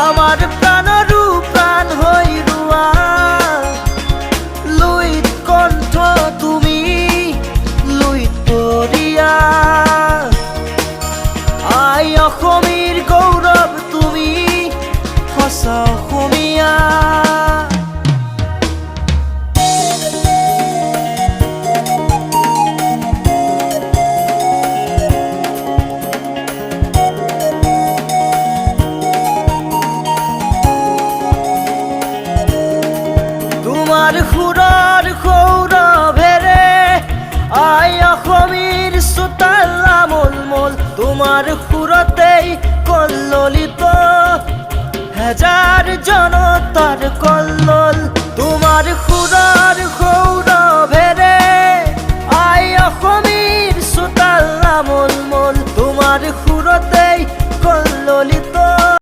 আমার প্রাণরূ প্রাণ হই রুয়া লুইত কণ্ঠ তুমি লুইত পরিয়া আই অসমীর গৌরৱ তুমি সঁচা অসমীয়া তোমার সুৰৰ সৌৰভেৰে আই অসমীৰ চোতাল আমোলমোল তোমার সুৰতেই কল্লোলিত হাজাৰ জনতাৰ কল্লোল তোমাৰ